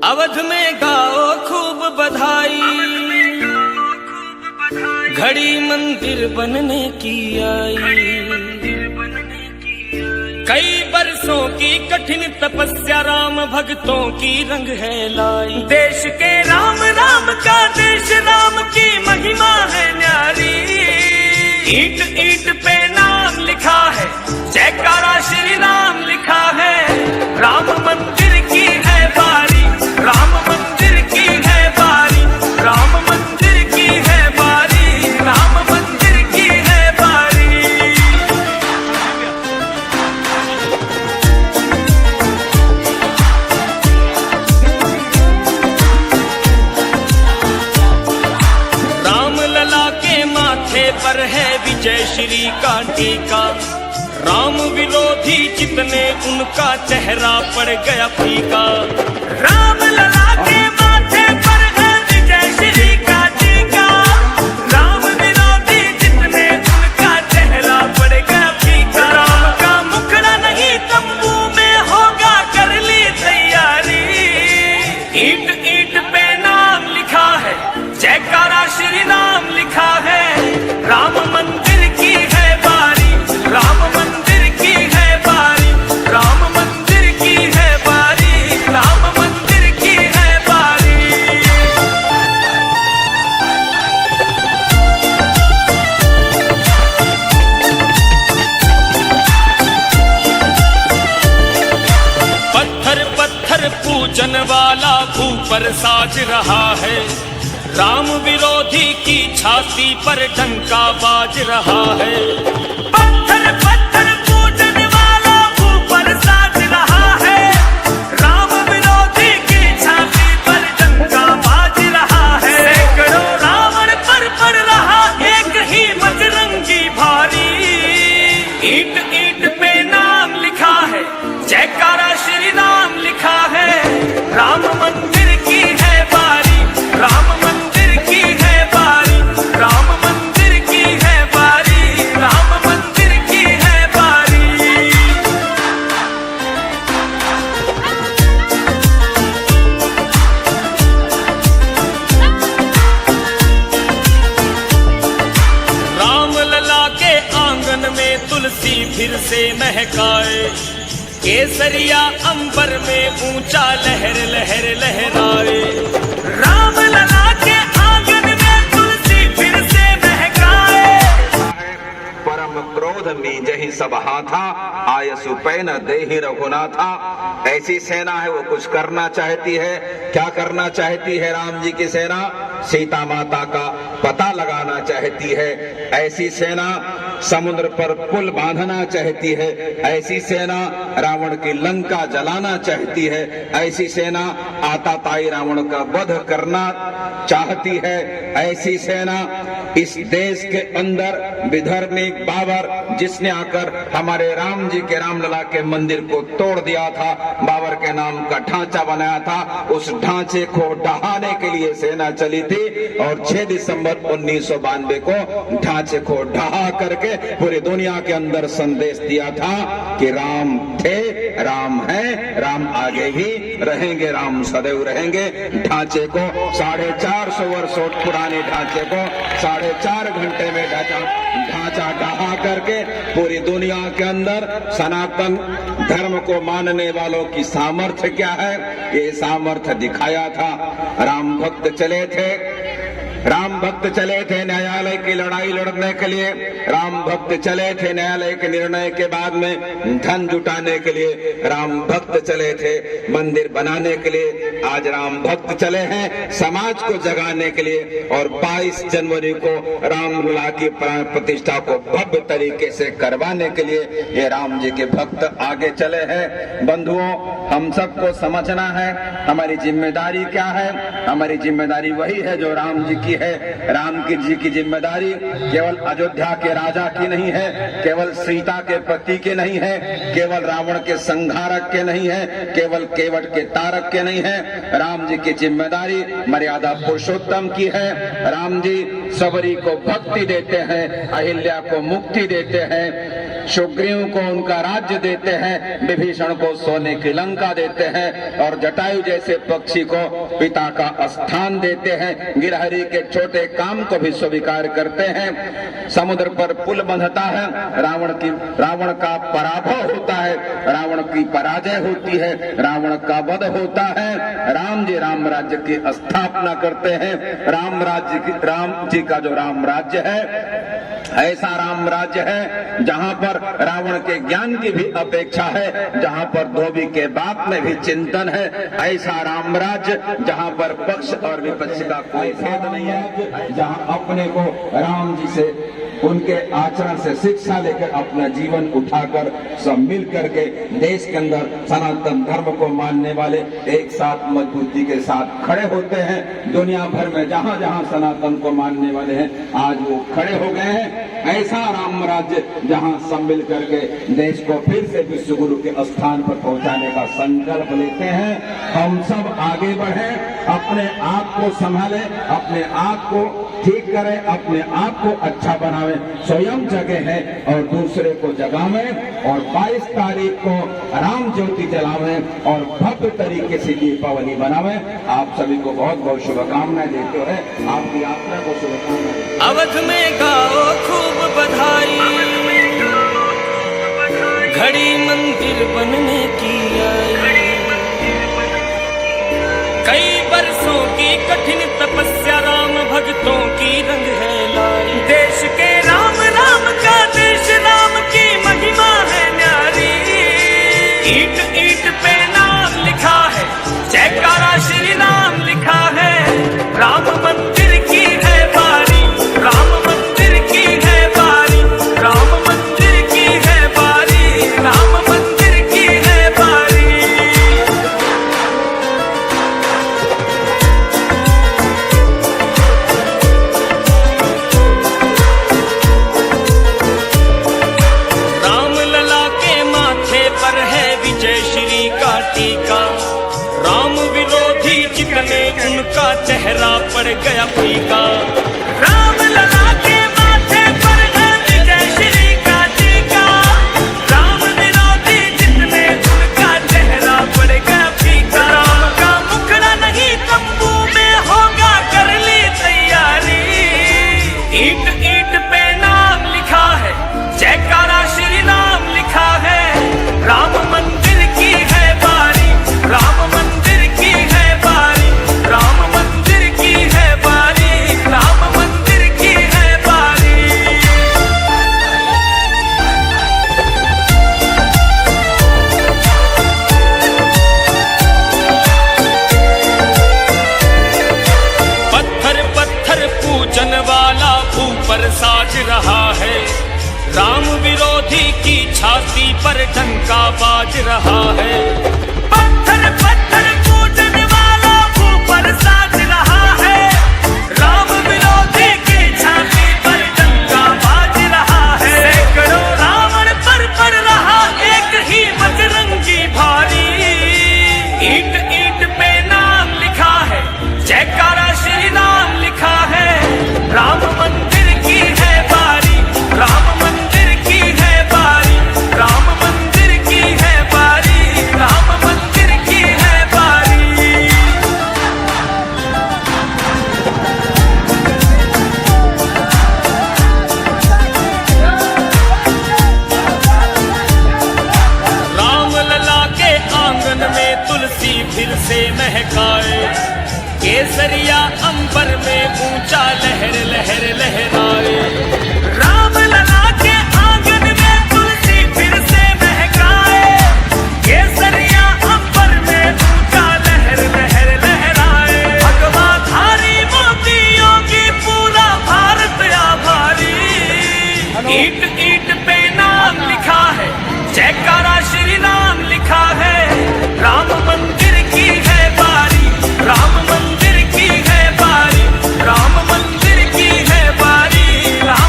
अवध में गाओ खूब बधाई, घड़ी मंदिर बनने की आई। कई बरसों की कठिन तपस्या राम भक्तों की रंग है लाई। देश के राम राम का देश राम की महिमा है न्यारी। ईंट ईंट पे नाम लिखा है, जयकारा श्री राम लिखा है। राम मंदिर की है बारी, राम मंदिर की है बारी, राम मंदिर की है बारी, राम मंदिर की है बारी। राम लला के माथे पर है विजय श्री का टीका। राम विरोधी जितने उनका चेहरा पड़ गया फीका। राम लला के माथे पर है विजय श्री का टीका। राम विरोधी जितने उनका चेहरा पड़ गया फीका। राम का मुखड़ा नहीं तंबू में होगा, कर ली तैयारी। ईंट ईंट पे नाम लिखा है, जयकारा श्री राम लिखा है। राम मंदिर की है बारी, राम मंदिर की है बारी, राम मंदिर की है बारी, राम मंदिर की है बारी। पत्थर पत्थर पूजन वाला ऊपर साज रहा है। राम विरोधी की छाती पर डंका बाज रहा है। पत्थर पत्थर पूजन वाला ऊपर साज रहा है। राम विरोधी की छाती पर डंका बाज रहा है। सैकड़ों रावण पर पड़ रहा एक ही बजरंगी भारी। ईंट ईंट पे नाम लिखा है, जयकारा श्री राम लिखा है। राम मंदिर की है बारी, राम मंदिर की है बारी, राम मंदिर की है बारी, राम मंदिर की है बारी। राम लला के आंगन में तुलसी फिर से महकाए। केसरिया अंबर में ऊंचा लहर लहर लहराए। राम लला के आंगन में तुलसी फिर से महकाए। परम क्रोध में जही सब हाथा, आय सुपैन देहि रघुनाथा। ऐसी सेना है, वो कुछ करना चाहती है। क्या करना चाहती है राम जी की सेना? सीता माता का पता लगाना चाहती है। ऐसी सेना समुद्र पर पुल बांधना चाहती है। ऐसी सेना रावण की लंका जलाना चाहती है। ऐसी सेना आताताई रावण का वध करना चाहती है। ऐसी सेना इस देश के अंदर विधर्मी बाबर, जिसने आकर हमारे राम जी के रामलला के मंदिर को तोड़ दिया था, बाबर के नाम का ढांचा बनाया था, उस ढांचे को ढहाने के लिए सेना चली थी। और 6 दिसंबर 1992 को ढांचे को ढहा करके पूरी दुनिया के अंदर संदेश दिया था कि राम थे, राम है, राम आगे भी रहेंगे, राम सदैव रहेंगे। ढांचे को 450 वर्षों पुराने ढांचे को 4.5 घंटे में ढांचा ढहा करके पूरी दुनिया के अंदर सनातन धर्म को मानने वालों की सामर्थ्य क्या है, ये सामर्थ्य दिखाया था। राम भक्त चले थे, राम भक्त चले थे न्यायालय की लड़ाई लड़ने के लिए। राम भक्त चले थे न्यायालय के निर्णय के बाद में धन जुटाने के लिए। राम भक्त चले थे मंदिर बनाने के लिए। आज राम भक्त चले हैं समाज को जगाने के लिए। और 22 जनवरी को रामलला की प्राण प्रतिष्ठा को भव्य तरीके से करवाने के लिए ये राम जी के भक्त आगे चले हैं। बंधुओं, हम सबको समझना है हमारी जिम्मेदारी क्या है। हमारी जिम्मेदारी वही है जो राम जी की है। राम की जी की जिम्मेदारी केवल अयोध्या के राजा की नहीं है, केवल सीता के पति के नहीं है, केवल रावण के संहारक के नहीं है, केवल केवट के तारक के नहीं है। राम जी की जिम्मेदारी मर्यादा पुरुषोत्तम की है। राम जी सबरी को भक्ति देते हैं, अहिल्या को मुक्ति देते हैं। सुग्रीव को उनका राज्य देते हैं, विभीषण को सोने की लंका देते हैं और जटायु जैसे पक्षी को पिता का स्थान देते हैं। गिरहरी के छोटे काम को भी स्वीकार करते हैं। समुद्र पर पुल बंधता है, रावण का पराभव होता है, रावण की पराजय होती है, रावण का वध होता है। राम जी राम राज्य की स्थापना करते हैं। राम जी का जो राम राज्य है ऐसा राम राज्य है जहां पर रावण के ज्ञान की भी अपेक्षा है, जहां पर धोबी के बाप में भी चिंतन है। ऐसा राम राज्य जहां पर पक्ष और विपक्ष का कोई भेद नहीं है, जहां अपने को राम जी से उनके आचरण से शिक्षा लेकर अपना जीवन उठाकर सब मिल करके देश के अंदर सनातन धर्म को मानने वाले एक साथ मजबूती के साथ खड़े होते हैं। दुनिया भर में जहां जहां सनातन को मानने वाले हैं आज वो खड़े हो गए हैं। ऐसा राम राज्य जहां सब मिल करके देश को फिर से विश्व गुरु के स्थान पर पहुंचाने का संकल्प लेते हैं। हम सब आगे बढ़े, अपने आप को संभालें, अपने आप को ठीक करें, अपने आप को अच्छा बनावें, स्वयं जगे हैं और दूसरे को जगावें और 22 तारीख को राम ज्योति जलावें और भव्य तरीके से दीपावली बनावें। आप सभी को बहुत बहुत शुभकामनाएं देते हुए आपकी यात्रा को शुभकामनाएं। अवध में गाओ खूब बधाई, घड़ी मंदिर बनने की आई। कई बरसों की कठिन तपस्या राम भक्तों की रंग है लाई। देश के राम राम का देश राम की महिमा है न्यारी। ईंट ईंट पे नाम लिखा है, जयकारा श्री राम लिखा है। राम मंदिर की है बारी, राम मंदिर की है बारी, राम मंदिर की है बारी, राम मंदिर की है बारी। राम विरोधी जितने उनका चेहरा पड़ गया फीका। राम लला के माथे पर है विजय श्री का टीका। राम विरोधी जितने उनका चेहरा पड़ गया फीका। राम का मुखड़ा नहीं तंबू में होगा, कर ली तैयारी। ईंट ईंट पे नाम लिखा है, जयकारा श्री राम लिखा है। राम मंदिर की है बारी, राम मंदिर की है बारी, राम मंदिर की है बारी, राम मंदिर की है बारी। पत्थर पत्थर पूजन वाला ऊपर साज रहा है। राम विरोधी की छाती पर डंका बाज रहा है। पत्थर पत्थर पूजन वाला ऊपर साज रहा है। राम विरोधी की छाती पर डंका बाज रहा है। सैकड़ों रावण पर पड़ रहा एक ही बजरंगी भारी। ईंट ईंट पे नाम लिखा है, जयकारा श्री राम लिखा है। राम मंदिर की है बारी, राम मंदिर की है बारी, राम मंदिर की है बारी, राम मंदिर की है बारी। राम लला के आंगन में तुलसी फिर से महकाए। केसरिया अंबर में ऊंचा लहर लहर लहराए। राम लला के आंगन में तुलसी फिर से महकाए। केसरिया अंबर में ऊंचा लहर लहर लहराए। भगवा धारी मोतियों की पूरा भारत आभारी। ईंट ईंट पे नाम लिखा है, जयकारा श्री राम लिखा है। राम मंदिर की है बारी, राम मंदिर की है बारी, राम मंदिर की है बारी, राम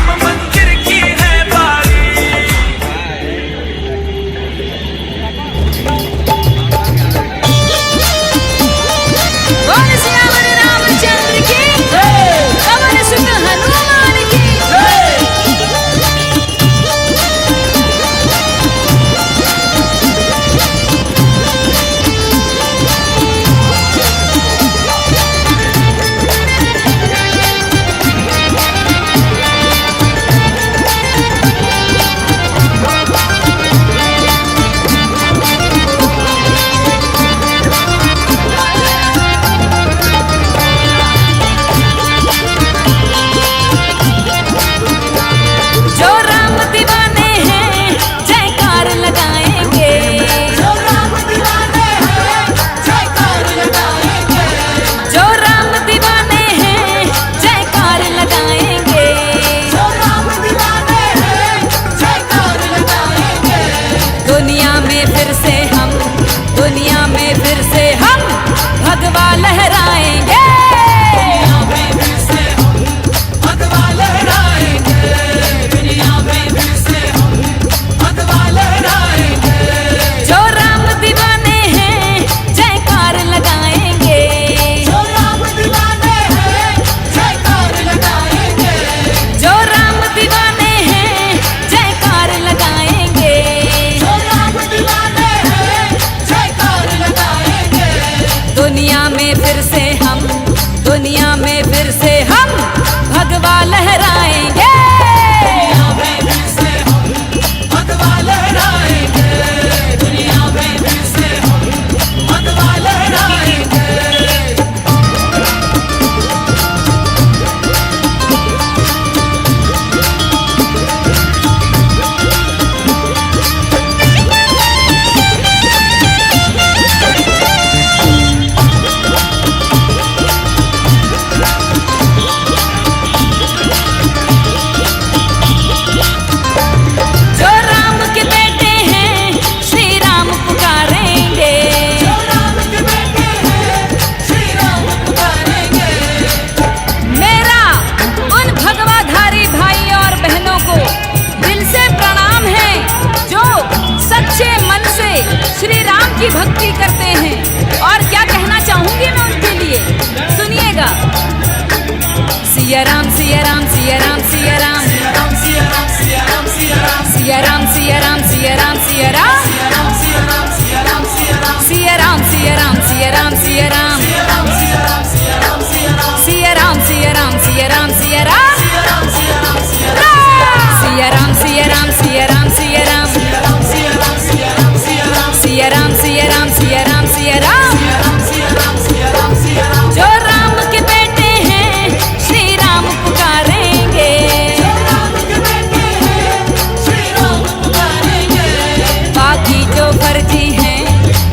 लहराएंगे। दुनिया में फिर से हम भगवा लहराएंगे, दुनिया में फिर से हम भगवा लहराएंगे। जो राम दीवाने हैं जयकार लगाएंगे, जो राम दीवाने हैं जयकार लगाएंगे, जो राम दीवाने हैं जयकार लगाएंगे। जो राम दीवाने हैं जयकार लगाएंगे। दुनिया में फिर से हम, दुनिया में फिर से हम भगवा लहराएंगे। दुनिया में फिर से हम भगवा लहराएंगे, दुनिया में फिर से हम भगवा लहराएंगे। जो राम के बेटे हैं श्री राम पुकारेंगे, जो राम के बेटे हैं श्री राम पुकारेंगे। मेरा उन भगवाधारी भाई और बहनों को दिल से प्रणाम है जो सच्चे मन से श्री राम की भक्ति करते हैं। और क्या कहना चाहूंगी मैं उनके लिए, सुनिएगा। सिया राम सिया राम सिया राम सिया राम, सिया राम सिया राम सिया राम सिया राम, सिया राम सिया राम सिया राम सिया राम, सिया राम सिया राम सिया राम सिया राम, सिया राम सिया राम सिया राम सिया राम, सिया राम सिया राम सिया राम सिया राम, सिया राम सिया राम सिया राम सिया राम, सिया राम सिया राम सिया राम, सिया राम सिया राम सिया राम सिया राम, सिया राम सिया राम सिया राम सिया राम, सिया राम सिया राम सिया राम सिया राम। सिया राम सिया राम सिया राम सिया राम। जो राम के बेटे हैं श्री राम पुकारेंगे, जो राम के बेटे हैं श्री राम पुकारेंगे। बाकी जो फर्जी हैं,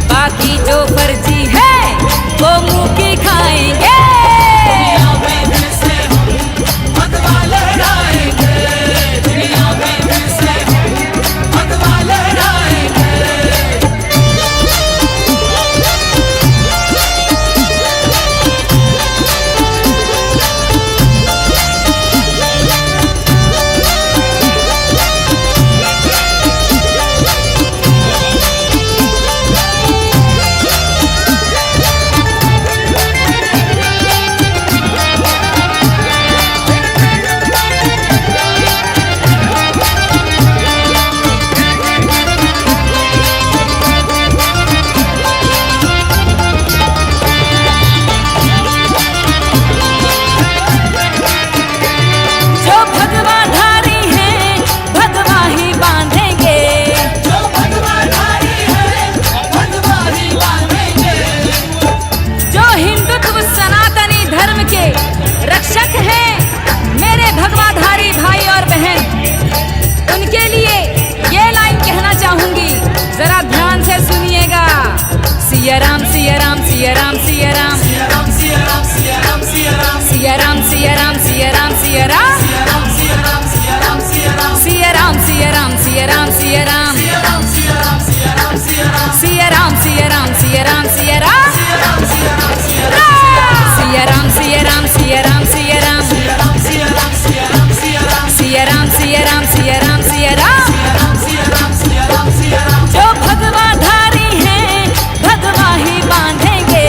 बाकी जो फर्जी है वो मुंह की खाएंगे। दुनिया में फिर से हम भगवा लहराएंगे, दुनिया में फिर से हम भगवा लहराएंगे। जो भगवाधारी हैं भगवा ही बांधेंगे, जो भगवाधारी हैं भगवा ही बांधेंगे। जो हिंदुत्व सनातनी धर्म के रक्षक हैं मेरे भगवाधारी भाई और बहन, उनके लिए ये लाइन कहना चाहूंगी, जरा ध्यान से सुनिएगा। सिया राम सिया राम सिया राम सिया राम, सिया राम सिया राम सिया राम सिया राम, सिया राम सिया राम सिया राम सिया राम, सिया राम सिया राम सिया राम सिया राम, सिया राम सिया राम सिया राम सिया राम, सिया राम सिया राम सिया राम सिया राम, सिया राम सिया राम सिया राम सिया राम, सिया राम सिया राम सिया राम, सिया राम सिया राम सिया राम सिया राम, सिया राम सिया राम सिया राम सिया राम, सिया राम सिया राम सिया राम सिया राम। सिया राम सिया राम सिया राम सिया राम। जो भगवाधारी हैं भगवा ही बांधेंगे,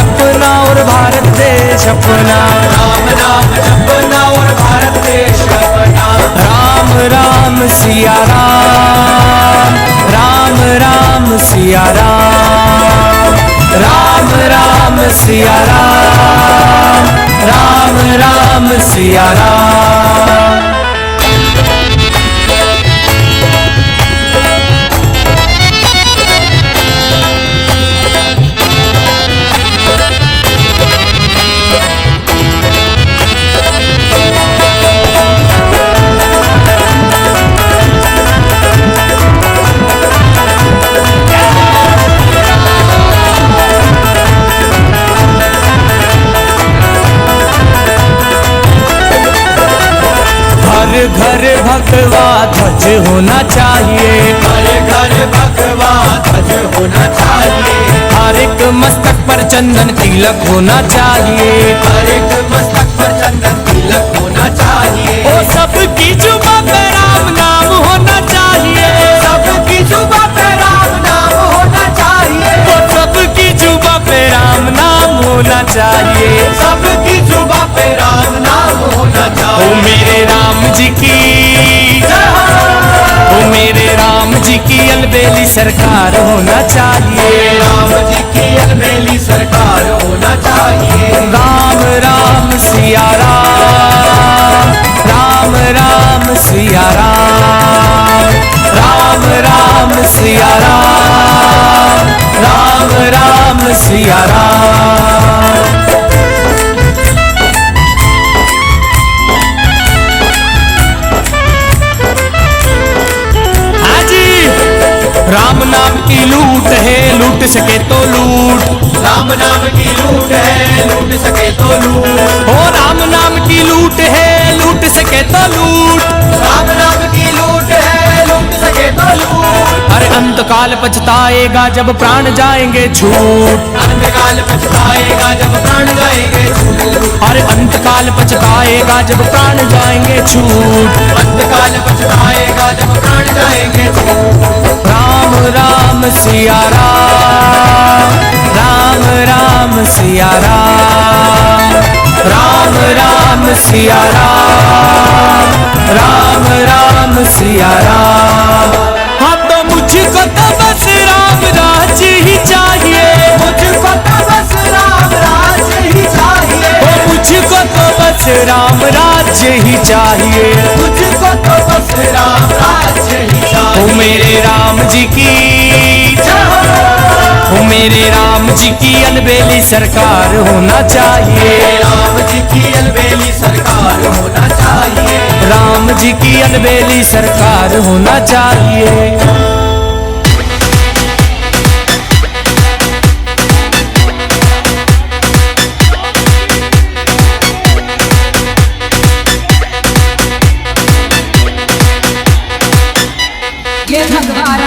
अपना, राम नाम जपना और भारत देश अपना। राम राम सिया राम, राम राम सिया राम, राम राम सिया राम, राम राम सिया राम। हर घर भगवा ध्वज होना चाहिए, हर घर भगवा ध्वज होना चाहिए। हर एक मस्तक पर चंदन तिलक होना चाहिए, हर एक मस्तक पर चंदन तिलक होना चाहिए। ओ सबकी जुबां पे राम नाम होना चाहिए, सबकी जुबां पे राम नाम होना चाहिए। ओ सबकी जुबां पे राम नाम होना चाहिए। सबकी जुबां पे राम नाम होना ओ चाहिए। मेरे राम जी की, ओ मेरे राम जी की अलबेली सरकार होना चाहिए, राम जी की अलबेली सरकार होना चाहिए। राम राम सिया राम, राम राम सिया राम, राम राम सिया राम, राम राम सिया राम। राम नाम की लूट है, लूट सके तो लूट, राम नाम की लूट है, लूट सके तो लूट। ओ राम नाम की लूट है, लूट सके तो लूट, राम नाम की लूट है, लूट सके तो लूट। अरे अंतकाल पछताएगा जब प्राण जाएंगे छूट, अंतकाल पछताएगा जब प्राण जाएंगे छूट। अरे अंतकाल पछताएगा जब प्राण जाएंगे छूट, अंतकाल पछताएगा जब प्राण जाएंगे छूट। राम राम सिया राम, राम राम सिया राम, राम राम सिया राम, राम राम सिया राम। हाँ तो मुझको तो बस राम राज ही चाहिए, मुझको तो बस राम राज ही चाहिए। ओ मुझको तो बस राम राज्य ही चाहिए। मुझको तो बस राम राज ही ओ चाहिए। मेरे राम जी की, ओ मेरे राम जी की अलबेली सरकार होना चाहिए, राम जी की अलबेली सरकार होना चाहिए। राम जी की अलबेली सरकार होना चाहिए। ये भगवान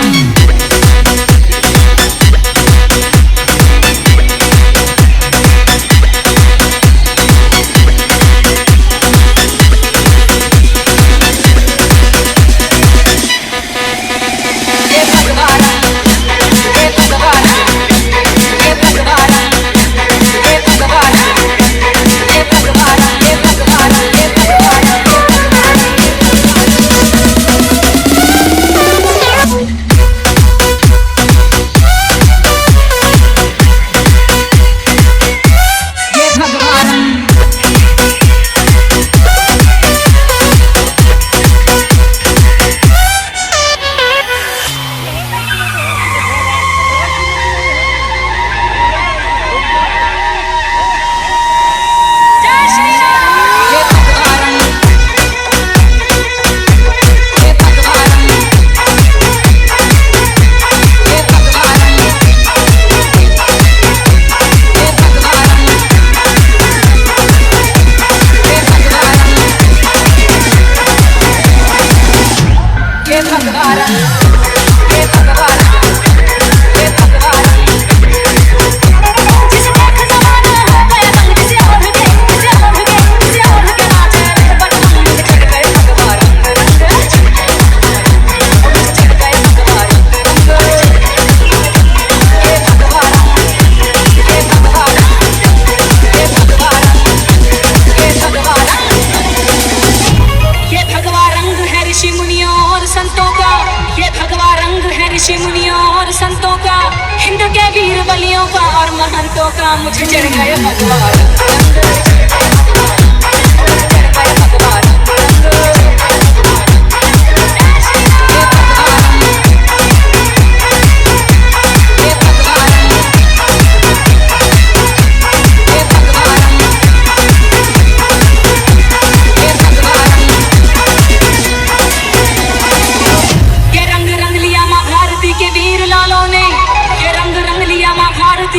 संतों का, हिंद के वीर बलियों का और महंतों का मुझे चढ़ गए भगवान।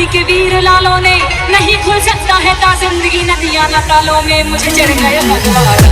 के वीर लालों ने नहीं खुल सकता है ता जिंदगी नदियां न तालों में मुझे चढ़ गए भगवान।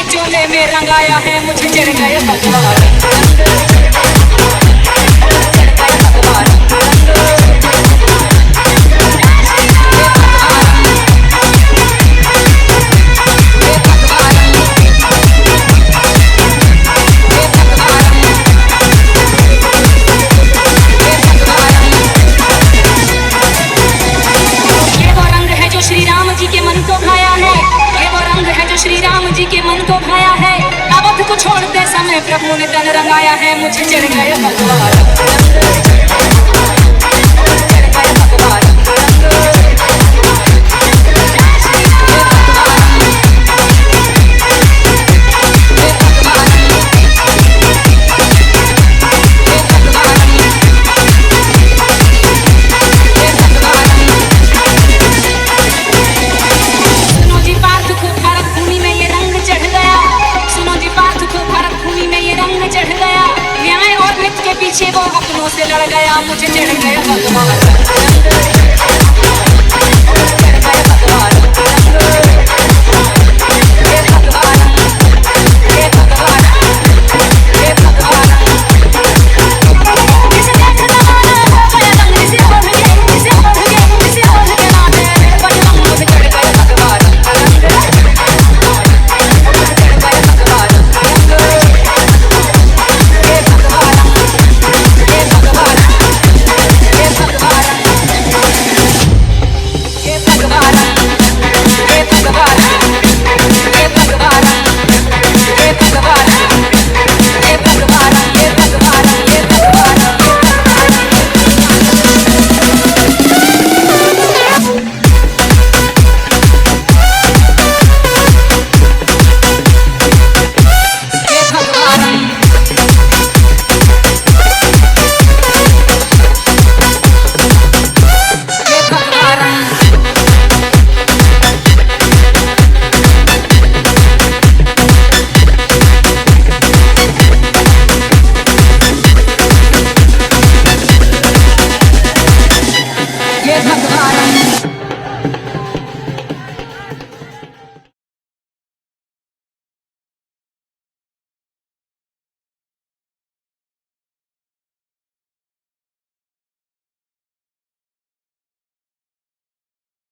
चोले में रंगाया है मुझे चढ़ गए भगवान। ये वो रंग है जो श्री राम जी के मन को भाया है, ये वो रंग है जो श्री राम जी के मन को भाया है। अवध को छोड़ते समय प्रभु ने तन रंगाया है मुझे चढ़ गए भगवान। पीछे वो अपनों से लड़ गया मुझे चढ़ गए भगवान।